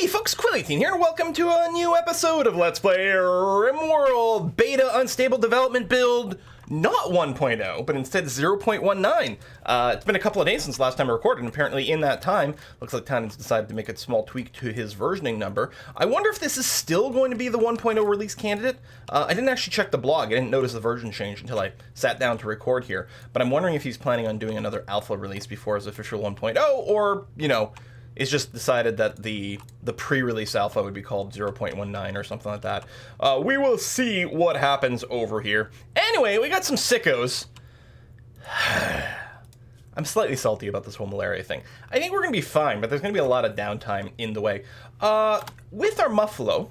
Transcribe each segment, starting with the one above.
Hey folks, Quill18 here, and welcome to a new episode of Let's Play Rimworld Beta Unstable Development Build, not 1.0, but instead 0.19. It's been a couple of days since last time I recorded, and apparently in that time, looks like Tanya's decided to make a small tweak to his versioning number. I wonder if this is still going to be the 1.0 release candidate. I didn't actually check the blog, I didn't notice the version change until I sat down to record here, but I'm wondering if he's planning on doing another alpha release before his official 1.0, or, you know, it's just decided that the pre-release alpha would be called 0.19 or something like that. We will see what happens over here. Anyway, we got some sickos. I'm slightly salty about this whole malaria thing. I think we're going to be fine, but there's going to be a lot of downtime in the way. With our muffalo,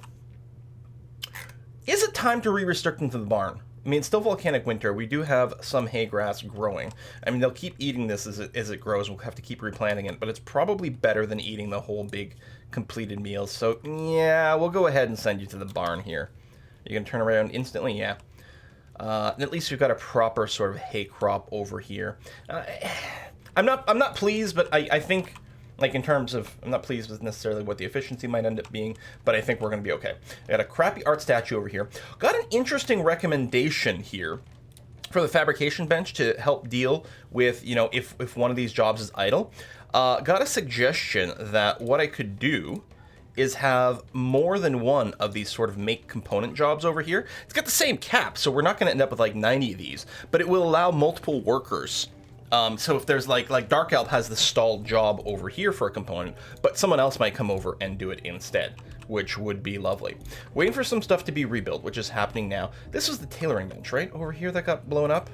is it time to re-restrict into the barn? I mean, it's still volcanic winter. We do have some hay grass growing. I mean, they'll keep eating this as it grows. We'll have to keep replanting it, but it's probably better than eating the whole big completed meal. So, yeah, we'll go ahead and send you to the barn here. You can turn around instantly, yeah. And at least we've got a proper sort of hay crop over here. I'm not pleased, but I think, like, in terms of, I'm not pleased with necessarily what the efficiency might end up being, but I think we're going to be okay. I got a crappy art statue over here. Got an interesting recommendation here for the fabrication bench to help deal with, you know, if one of these jobs is idle. Got a suggestion that what I could do is have more than one of these sort of make component jobs over here. It's got the same cap, so we're not going to end up with like 90 of these, but it will allow multiple workers. So if there's like Dark Elf has the stalled job over here for a component, but someone else might come over and do it instead, which would be lovely. Waiting for some stuff to be rebuilt, which is happening now. This was the tailoring bench, right? Over here that got blown up.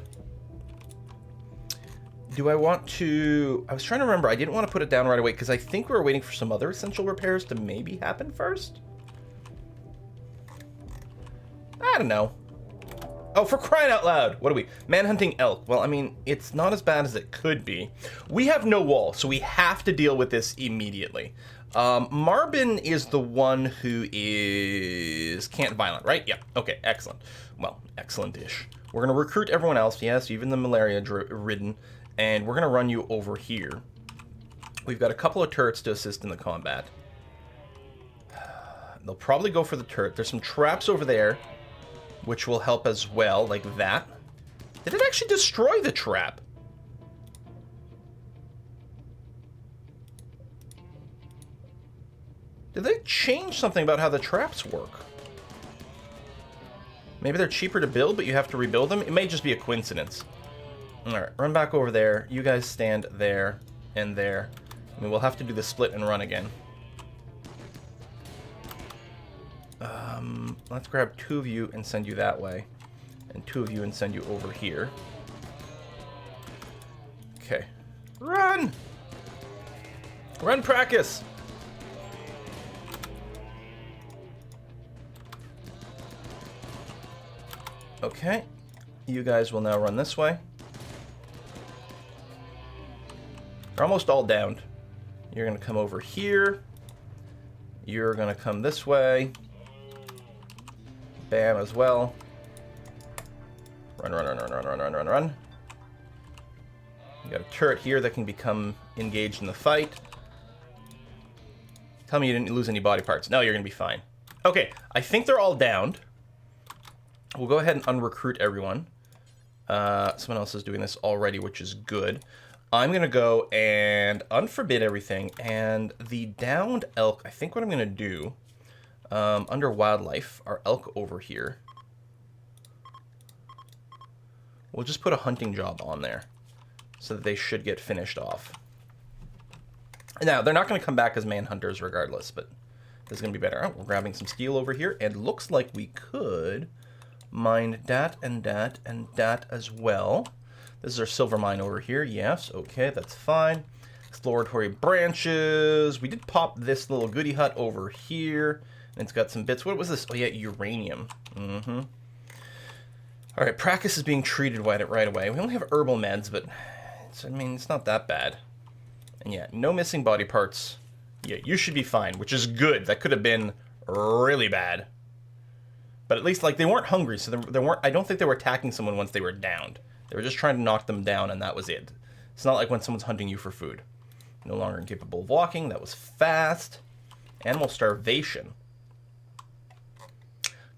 Do I want to... I was trying to remember. I didn't want to put it down right away because I think we were waiting for some other essential repairs to maybe happen first. I don't know. Oh, for crying out loud. What are we? Manhunting elk. Well, I mean, it's not as bad as it could be. We have no wall, so we have to deal with this immediately. Marbin is the one who is can't violent, right? Yeah. Okay, excellent. Well, excellent-ish. We're going to recruit everyone else, yes, even the malaria-ridden, and we're going to run you over here. We've got a couple of turrets to assist in the combat. They'll probably go for the turret. There's some traps over there, which will help as well, like that. Did it actually destroy the trap? Did they change something about how the traps work? Maybe they're cheaper to build, but you have to rebuild them? It may just be a coincidence. Alright, run back over there. You guys stand there and there. I mean, we'll have to do the split and run again. Let's grab two of you and send you that way. And two of you and send you over here. Okay. Run! Run, practice! Okay. You guys will now run this way. They're almost all downed. You're going to come over here. You're going to come this way. Bam as well. Run, run, run, run, run, run, run, run, run. You got a turret here that can become engaged in the fight. Tell me you didn't lose any body parts. No, you're going to be fine. Okay, I think they're all downed. We'll go ahead and unrecruit everyone. Someone else is doing this already, which is good. I'm going to go and unforbid everything. And the downed elk, I think what I'm going to do... under wildlife, our elk over here. We'll just put a hunting job on there so that they should get finished off. Now, they're not going to come back as manhunters regardless, but this is going to be better. Oh, we're grabbing some steel over here, and looks like we could mine that and that and that as well. This is our silver mine over here. Yes, okay, that's fine. Exploratory branches. We did pop this little goodie hut over here. It's got some bits. What was this? Oh, yeah, uranium. Mm-hmm. All right, practice is being treated right away. We only have herbal meds, but I mean, it's not that bad. And yeah, no missing body parts. Yeah, you should be fine, which is good. That could have been really bad. But at least, like, they weren't hungry, so they weren't. I don't think they were attacking someone once they were downed. They were just trying to knock them down, and that was it. It's not like when someone's hunting you for food. No longer incapable of walking. That was fast. Animal starvation.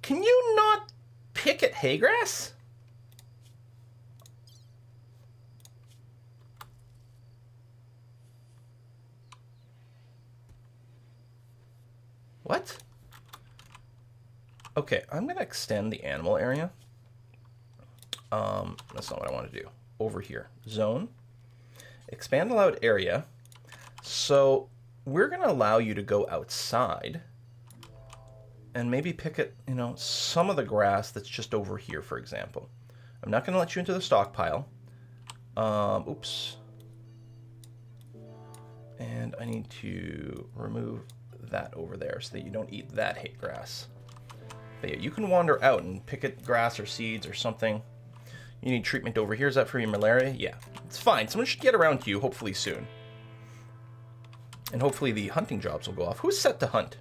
Can you not pick at hay grass? What? Okay, I'm going to extend the animal area. That's not what I want to do. Over here. Zone. Expand allowed area. So we're going to allow you to go outside and maybe pick at, you know, some of the grass that's just over here, for example. I'm not going to let you into the stockpile. Oops. And I need to remove that over there so that you don't eat that hay grass. But yeah, you can wander out and pick at grass or seeds or something. You need treatment over here. Is that for your malaria? Yeah, it's fine. Someone should get around to you hopefully soon. And hopefully the hunting jobs will go off. Who's set to hunt?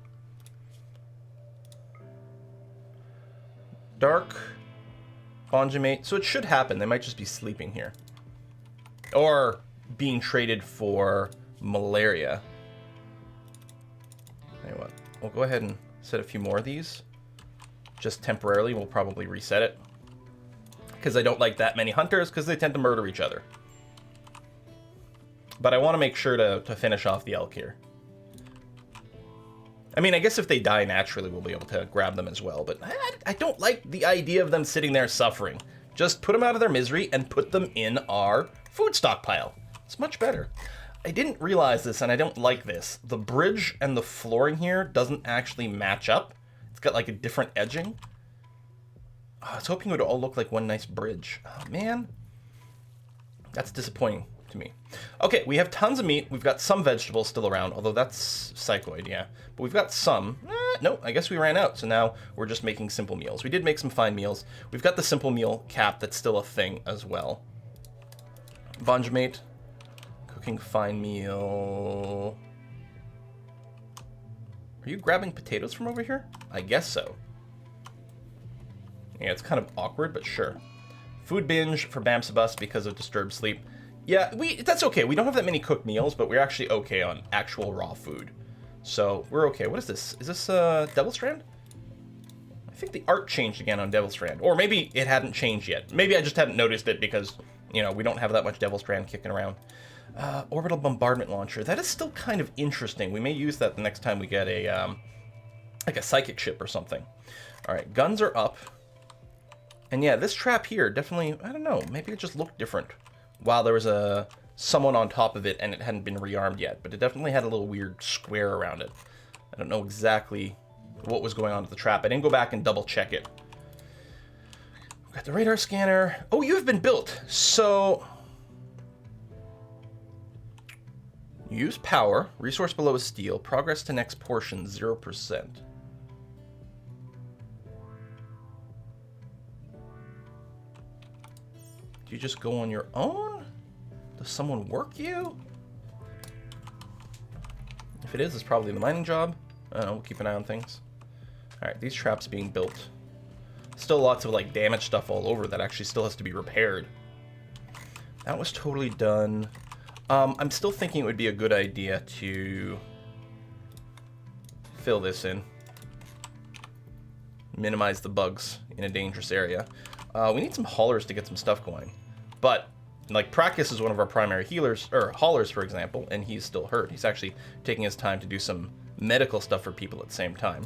Dark. Bonjamate. So it should happen. They might just be sleeping here. Or being traded for malaria. Tell you what, we'll go ahead and set a few more of these. Just temporarily, we'll probably reset it. Because I don't like that many hunters, because they tend to murder each other. But I want to make sure to finish off the elk here. I mean, I guess if they die naturally, we'll be able to grab them as well. But I don't like the idea of them sitting there suffering. Just put them out of their misery and put them in our food stockpile. It's much better. I didn't realize this, and I don't like this. The bridge and the flooring here doesn't actually match up. It's got like a different edging. Oh, I was hoping it would all look like one nice bridge. Oh, man. That's disappointing to me. Okay, we have tons of meat. We've got some vegetables still around, although that's psychoid, yeah. But we've got some. No, I guess we ran out, so now we're just making simple meals. We did make some fine meals. We've got the simple meal cap that's still a thing as well. Bonjamate. Cooking fine meal. Are you grabbing potatoes from over here? I guess so. Yeah, it's kind of awkward, but sure. Food binge for Bamsabus because of disturbed sleep. Yeah, that's okay. We don't have that many cooked meals, but we're actually okay on actual raw food. So we're okay. What is this? Is this Devil Strand? I think the art changed again on Devil Strand. Or maybe it hadn't changed yet. Maybe I just hadn't noticed it because, you know, we don't have that much Devil Strand kicking around. Orbital bombardment launcher. That is still kind of interesting. We may use that the next time we get a like a psychic ship or something. All right, guns are up. And yeah, this trap here definitely, I don't know, maybe it just looked different while there was someone on top of it and it hadn't been rearmed yet, but it definitely had a little weird square around it. I don't know exactly what was going on with the trap. I didn't go back and double check it. We've got the radar scanner. Oh, you have been built. So use power, resource below is steel, progress to next portion 0%. Do you just go on your own? Does someone work you? If it is, it's probably the mining job. I don't know, we'll keep an eye on things. Alright, these traps being built. Still lots of like damaged stuff all over that actually still has to be repaired. That was totally done. I'm still thinking it would be a good idea to fill this in. Minimize the bugs in a dangerous area. We need some haulers to get some stuff going. But, like, Practice is one of our primary healers, or haulers, for example, and he's still hurt. He's actually taking his time to do some medical stuff for people at the same time.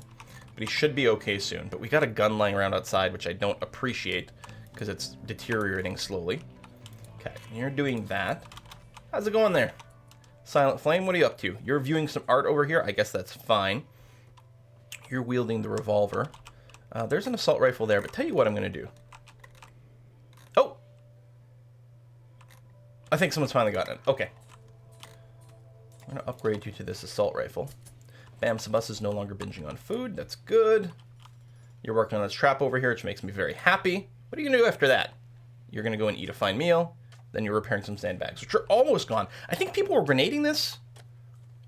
But he should be okay soon. But we got a gun lying around outside, which I don't appreciate, because it's deteriorating slowly. Okay, you're doing that. How's it going there? Silent Flame, what are you up to? You're viewing some art over here. I guess that's fine. You're wielding the revolver. There's an assault rifle there, but tell you what I'm going to do. Oh! I think someone's finally gotten it. Okay. I'm going to upgrade you to this assault rifle. Bamsabus is no longer binging on food. That's good. You're working on this trap over here, which makes me very happy. What are you going to do after that? You're going to go and eat a fine meal. Then you're repairing some sandbags, which are almost gone. I think people were grenading this.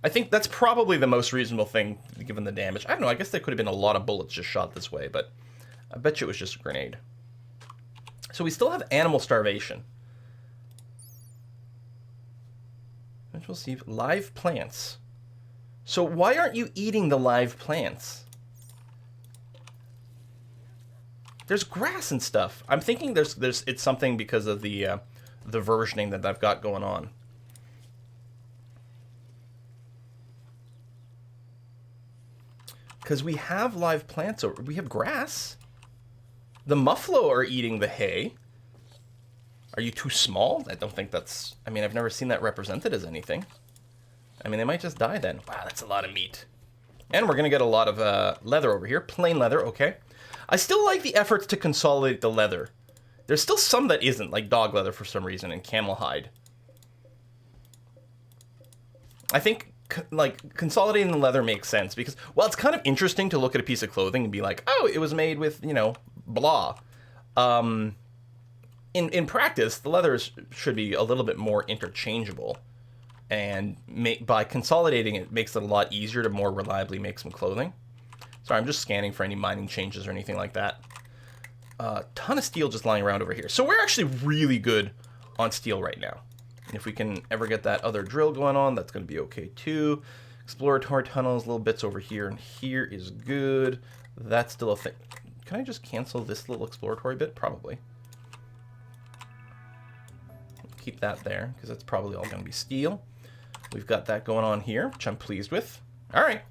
I think that's probably the most reasonable thing, given the damage. I don't know, I guess there could have been a lot of bullets just shot this way, but I bet you it was just a grenade. So we still have animal starvation. Which we'll see. Live plants. So why aren't you eating the live plants? There's grass and stuff. I'm thinking it's something because of the versioning that I've got going on. Because we have live plants over. We have grass. The muffalo are eating the hay. Are you too small? I don't think that's... I mean, I've never seen that represented as anything. I mean, they might just die then. Wow, that's a lot of meat. And we're going to get a lot of leather over here. Plain leather, okay. I still like the efforts to consolidate the leather. There's still some that isn't, like dog leather for some reason, and camel hide. I think, like, consolidating the leather makes sense because, well, it's kind of interesting to look at a piece of clothing and be like, oh, it was made with, you know, blah. In practice, the leathers should be a little bit more interchangeable. And by consolidating it makes it a lot easier to more reliably make some clothing. Sorry, I'm just scanning for any mining changes or anything like that. A ton of steel just lying around over here. So we're actually really good on steel right now. And if we can ever get that other drill going on, that's going to be okay too. Exploratory tunnels, little bits over here and here is good. That's still a thing. Can I just cancel this little exploratory bit? Probably. Keep that there, because that's probably all going to be steel. We've got that going on here, which I'm pleased with. All right.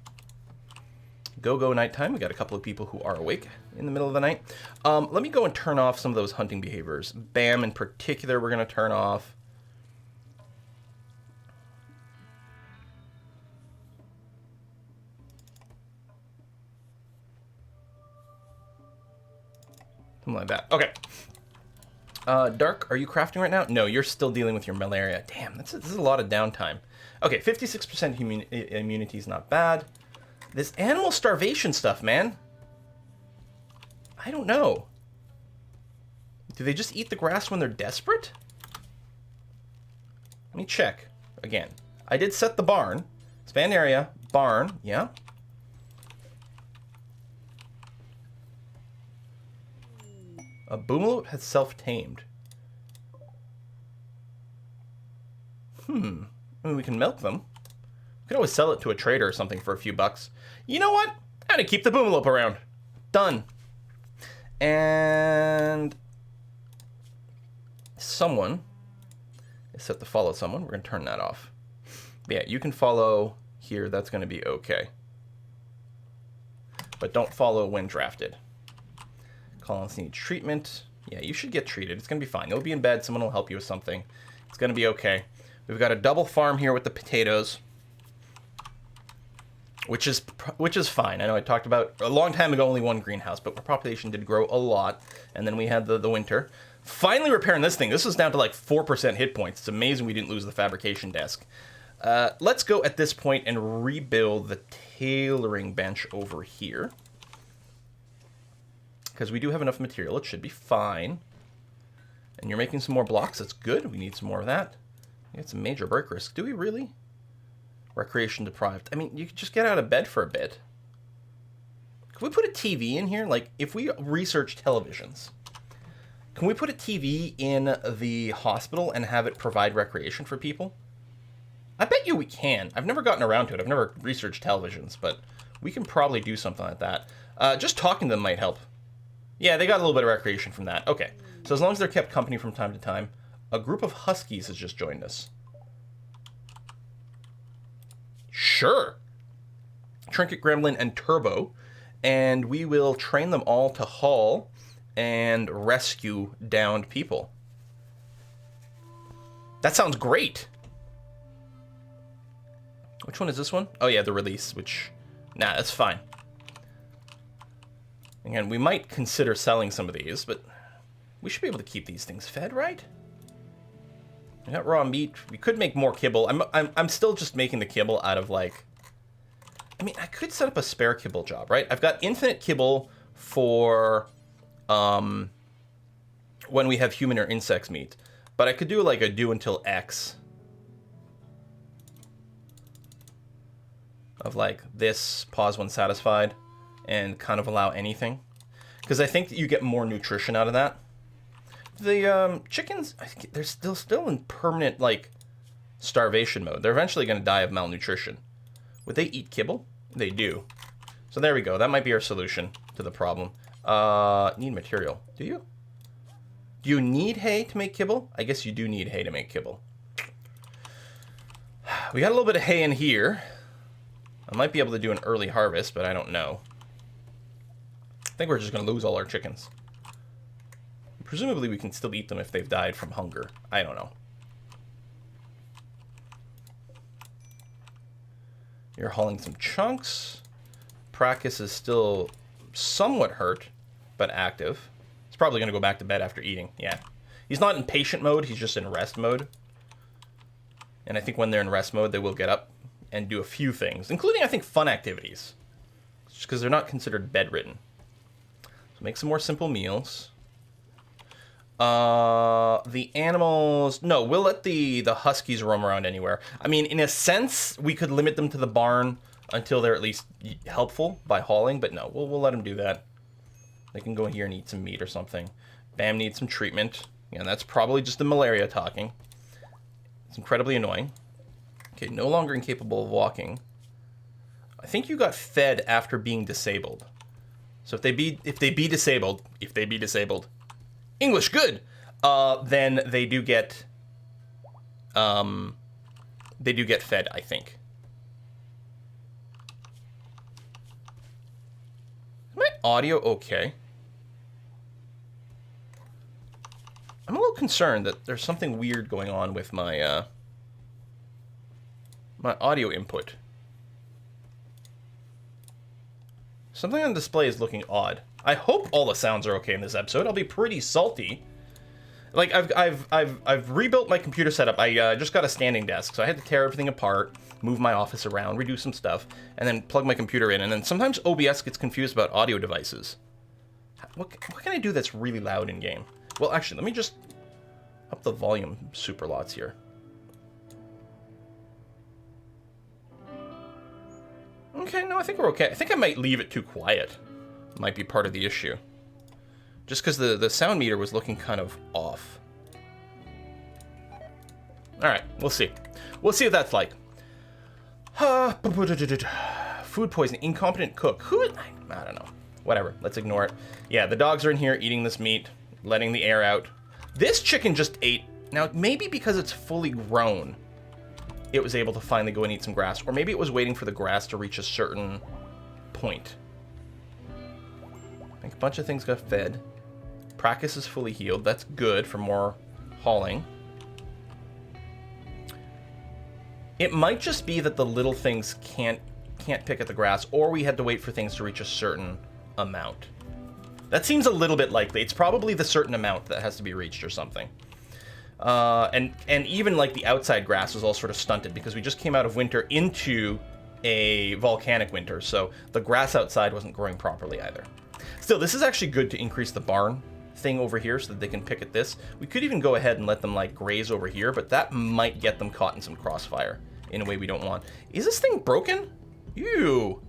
Go nighttime. We got a couple of people who are awake in the middle of the night. Let me go and turn off some of those hunting behaviors. Bam, in particular, we're going to turn off. Something like that. Okay. Dark, are you crafting right now? No, you're still dealing with your malaria. Damn, this is a lot of downtime. Okay, 56% immunity is not bad. This animal starvation stuff, man. I don't know. Do they just eat the grass when they're desperate? Let me check again. I did set the barn. Expand area, barn, yeah. A boomaloo has self-tamed. I mean, we can milk them. We could always sell it to a trader or something for a few bucks. You know what? I'm gonna keep the boomalope around. Done. And someone is set to follow someone. We're gonna turn that off. But yeah, you can follow here. That's gonna be okay. But don't follow when drafted. Colonists need treatment. Yeah, you should get treated. It's gonna be fine. You'll be in bed. Someone will help you with something. It's gonna be okay. We've got a double farm here with the potatoes, which is fine. I know I talked about a long time ago only one greenhouse, but our population did grow a lot, and then we had the winter. Finally repairing this thing. This was down to like 4% hit points. It's amazing we didn't lose the fabrication desk. Let's go at this point and rebuild the tailoring bench over here, because we do have enough material. It should be fine. And you're making some more blocks. That's good. We need some more of that. It's a major break risk. Do we really? Recreation deprived. I mean, you could just get out of bed for a bit. Can we put a TV in here? Like, if we research televisions, can we put a TV in the hospital and have it provide recreation for people? I bet you we can. I've never gotten around to it. I've never researched televisions, but we can probably do something like that. Just talking to them might help. Yeah, they got a little bit of recreation from that. Okay, so as long as they're kept company from time to time. A group of huskies has just joined us. Sure. Trinket, Gremlin, and Turbo. And we will train them all to haul and rescue downed people. That sounds great. Which one is this one? Oh yeah, the release, which... Nah, that's fine. Again, we might consider selling some of these, but we should be able to keep these things fed, right? We got raw meat. We could make more kibble. I'm still just making the kibble out of, like... I mean, I could set up a spare kibble job, right? I've got infinite kibble for when we have human or insects meat. But I could do, like, a do until X. Of, like, this, pause when satisfied, and kind of allow anything. Because I think that you get more nutrition out of that. The chickens, I think they're still in permanent, like, starvation mode. They're eventually going to die of malnutrition. Would they eat kibble? They do. So there we go. That might be our solution to the problem. Need material. Do you? Do you need hay to make kibble? I guess you do need hay to make kibble. We got a little bit of hay in here. I might be able to do an early harvest, but I don't know. I think we're just going to lose all our chickens. Presumably we can still eat them if they've died from hunger. I don't know. You're hauling some chunks. Practice is still somewhat hurt, but active. He's probably going to go back to bed after eating. Yeah. He's not in patient mode. He's just in rest mode. And I think when they're in rest mode, they will get up and do a few things, including, I think, fun activities. Just because they're not considered bedridden. So make some more simple meals. The animals... No, we'll let the huskies roam around anywhere. I mean, in a sense, we could limit them to the barn until they're at least helpful by hauling, but no, we'll let them do that. They can go here and eat some meat or something. Bam needs some treatment. Yeah, that's probably just the malaria talking. It's incredibly annoying. Okay, no longer incapable of walking. I think you got fed after being disabled. So if they be disabled, English good. Then they do get fed, I think. Is my audio okay? I'm a little concerned that there's something weird going on with my my audio input. Something on display is looking odd. I hope all the sounds are okay in this episode. I'll be pretty salty. Like I've rebuilt my computer setup. I just got a standing desk, so I had to tear everything apart, move my office around, redo some stuff, and then plug my computer in. And then sometimes OBS gets confused about audio devices. What can I do that's really loud in game? Well, actually, let me just up the volume super lots here. Okay, no, I think we're okay. I think I might leave it too quiet. Might be part of the issue. Just because the sound meter was looking kind of off. Alright, we'll see. We'll see what that's like. Food poisoning. Incompetent cook. Who? I don't know. Whatever. Let's ignore it. Yeah, the dogs are in here eating this meat, letting the air out. This chicken just ate. Now, maybe because it's fully grown, it was able to finally go and eat some grass. Or maybe it was waiting for the grass to reach a certain point. I think a bunch of things got fed. Practice is fully healed. That's good for more hauling. It might just be that the little things can't pick at the grass, or we had to wait for things to reach a certain amount. That seems a little bit likely. It's probably the certain amount that has to be reached or something. And even like the outside grass was all sort of stunted because we just came out of winter into a volcanic winter, so the grass outside wasn't growing properly either. Still, this is actually good to increase the barn thing over here so that they can pick at this. We could even go ahead and let them like graze over here, but that might get them caught in some crossfire in a way we don't want. Is this thing broken? Ew.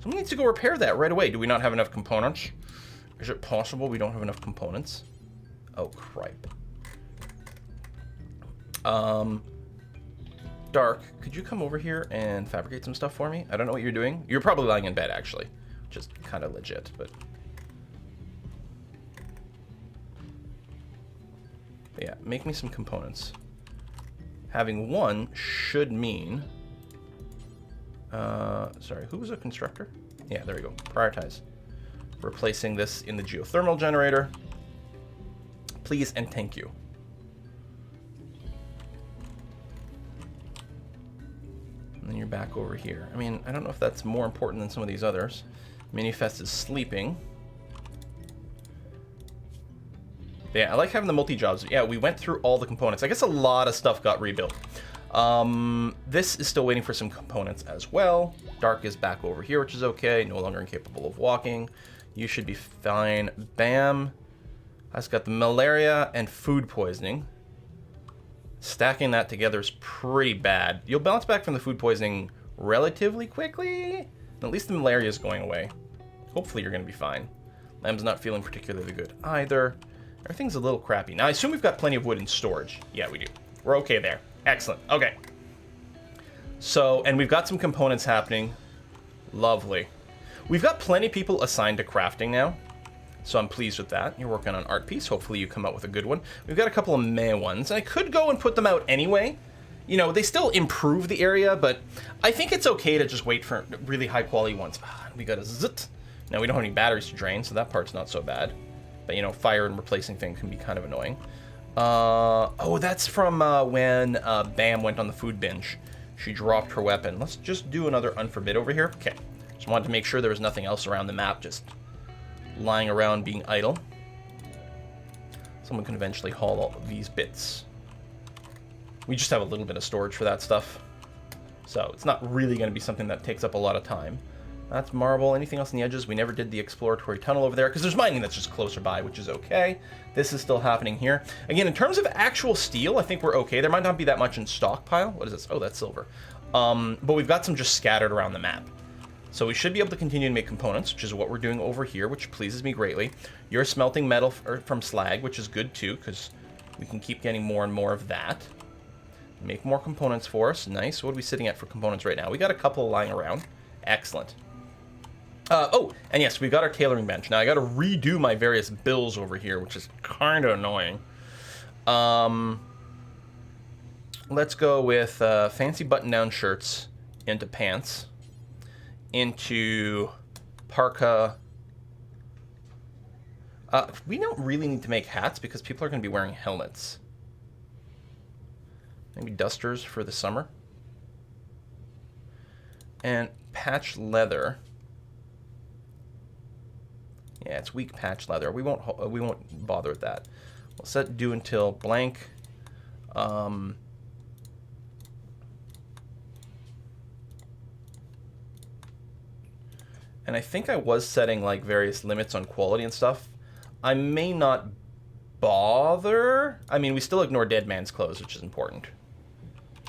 Someone needs to go repair that right away. Do we not have enough components? Is it possible we don't have enough components? Oh, cripe. Dark, could you come over here and fabricate some stuff for me? I don't know what you're doing. You're probably lying in bed, actually. Which is kind of legit, but yeah, make me some components. Having one should mean... sorry, who was a constructor? Yeah, there we go. Prioritize. Replacing this in the geothermal generator. Please and thank you. And then you're back over here. I mean, I don't know if that's more important than some of these others. Minifest is sleeping. Yeah, I like having the multi-jobs. Yeah, we went through all the components. I guess a lot of stuff got rebuilt. This is still waiting for some components as well. Dark is back over here, which is okay. No longer incapable of walking. You should be fine. Bam. I just got the malaria and food poisoning. Stacking that together is pretty bad. You'll bounce back from the food poisoning relatively quickly. At least the malaria is going away. Hopefully you're going to be fine. Lamb's not feeling particularly good either. Everything's a little crappy. Now, I assume we've got plenty of wood in storage. Yeah, we do. We're okay there. Excellent. Okay. So, and we've got some components happening. Lovely. We've got plenty of people assigned to crafting now, so I'm pleased with that. You're working on art piece. Hopefully you come out with a good one. We've got a couple of meh ones. I could go and put them out anyway. You know, they still improve the area, but I think it's okay to just wait for really high quality ones. We got a zit. Now, we don't have any batteries to drain, so that part's not so bad. But, you know, fire and replacing things can be kind of annoying. Oh, that's from when Bam went on the food binge. She dropped her weapon. Let's just do another unforbid over here. Okay. Just wanted to make sure there was nothing else around the map just lying around being idle. Someone can eventually haul all of these bits. We just have a little bit of storage for that stuff. So it's not really going to be something that takes up a lot of time. That's marble. Anything else on the edges? We never did the exploratory tunnel over there because there's mining that's just closer by, which is okay. This is still happening here. Again, in terms of actual steel, I think we're okay. There might not be that much in stockpile. What is this? Oh, that's silver. But we've got some just scattered around the map. So we should be able to continue to make components, which is what we're doing over here, which pleases me greatly. You're smelting metal from slag, which is good too, because we can keep getting more and more of that. Make more components for us. Nice. What are we sitting at for components right now? We got a couple lying around. Excellent. Oh, and yes, we've got our tailoring bench. Now, I got to redo my various bills over here, which is kind of annoying. Let's go with fancy button-down shirts into pants, into parka. We don't really need to make hats because people are going to be wearing helmets. Maybe dusters for the summer. And patch leather. Yeah, it's weak patch leather. We won't bother with that. We'll set due until blank. And I think I was setting like various limits on quality and stuff. I may not bother. I mean, we still ignore dead man's clothes, which is important.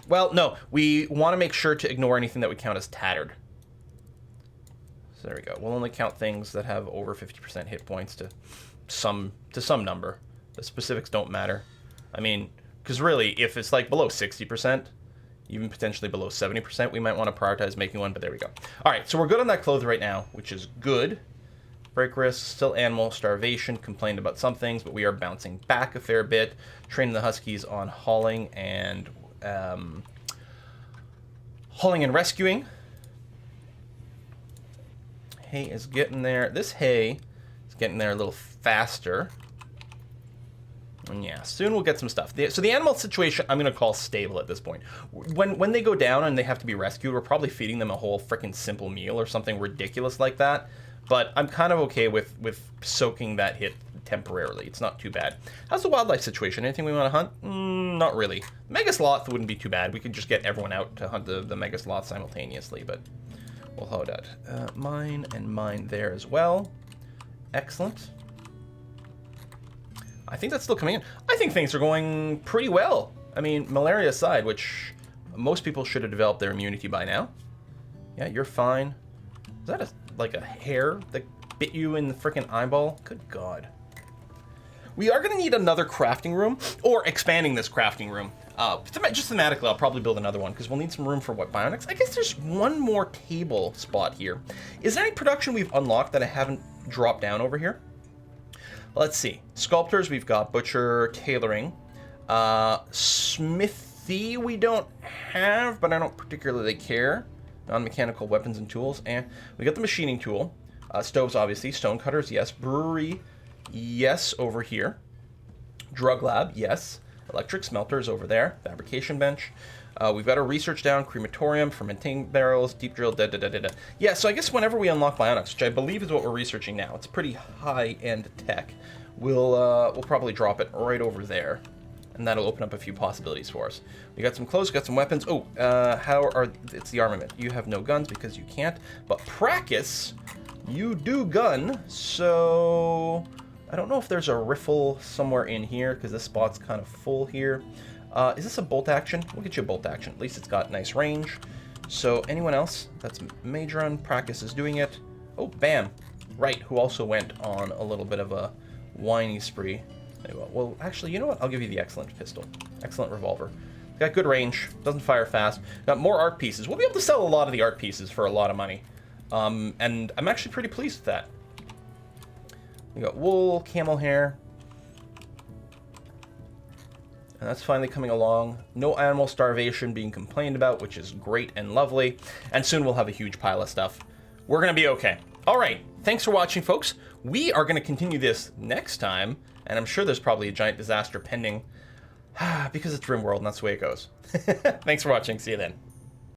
Well, no, we want to make sure to ignore anything that we count as tattered. So there we go. We'll only count things that have over 50% hit points to some number. The specifics don't matter. I mean, because really, if it's like below 60%, even potentially below 70%, we might want to prioritize making one, but there we go. All right, so we're good on that cloth right now, which is good. Break risk, still animal, starvation, complained about some things, but we are bouncing back a fair bit. Training the Huskies on hauling and rescuing. Hay is getting there. This hay is getting there a little faster. And yeah, soon we'll get some stuff. So the animal situation, I'm going to call stable at this point. When they go down and they have to be rescued, we're probably feeding them a whole freaking simple meal or something ridiculous like that. But I'm kind of okay with soaking that hit temporarily. It's not too bad. How's the wildlife situation? Anything we want to hunt? Not really. Mega sloth wouldn't be too bad. We could just get everyone out to hunt the mega sloth simultaneously, but we'll hold that. Mine and mine there as well. Excellent. I think that's still coming in. I think things are going pretty well. I mean, malaria aside, which most people should have developed their immunity by now. Yeah, you're fine. Is that like a hair that bit you in the freaking eyeball? Good God. We are going to need another crafting room, or expanding this crafting room. Just thematically, I'll probably build another one, because we'll need some room for what, bionics? I guess there's one more table spot here. Is there any production we've unlocked that I haven't dropped down over here? Let's see. Sculptors, we've got butcher, tailoring. Smithy, we don't have, but I don't particularly care. Non-mechanical weapons and tools. And we got the machining tool. Stoves, obviously. Stone cutters, yes. Brewery, yes, over here. Drug lab, yes. Electric smelters over there. Fabrication bench. We've got a research down, crematorium, fermenting barrels, deep drill, da-da-da-da-da. Yeah, so I guess whenever we unlock bionics, which I believe is what we're researching now, it's pretty high-end tech, we'll probably drop it right over there, and that'll open up a few possibilities for us. We got some clothes, got some weapons. Oh, it's the armament. You have no guns because you can't, but Prakis, you do gun, so I don't know if there's a riffle somewhere in here, because this spot's kind of full here. Is this a bolt action? We'll get you a bolt action. At least it's got nice range. So anyone else? That's Majron. Prakis is doing it. Oh, Bam. Right, who also went on a little bit of a whiny spree. Well, actually, you know what? I'll give you the excellent pistol. Excellent revolver. Got good range. Doesn't fire fast. Got more art pieces. We'll be able to sell a lot of the art pieces for a lot of money. And I'm actually pretty pleased with that. We got wool, camel hair. And that's finally coming along. No animal starvation being complained about, which is great and lovely. And soon we'll have a huge pile of stuff. We're going to be okay. All right. Thanks for watching, folks. We are going to continue this next time. And I'm sure there's probably a giant disaster pending. Because it's Rimworld and that's the way it goes. Thanks for watching. See you then.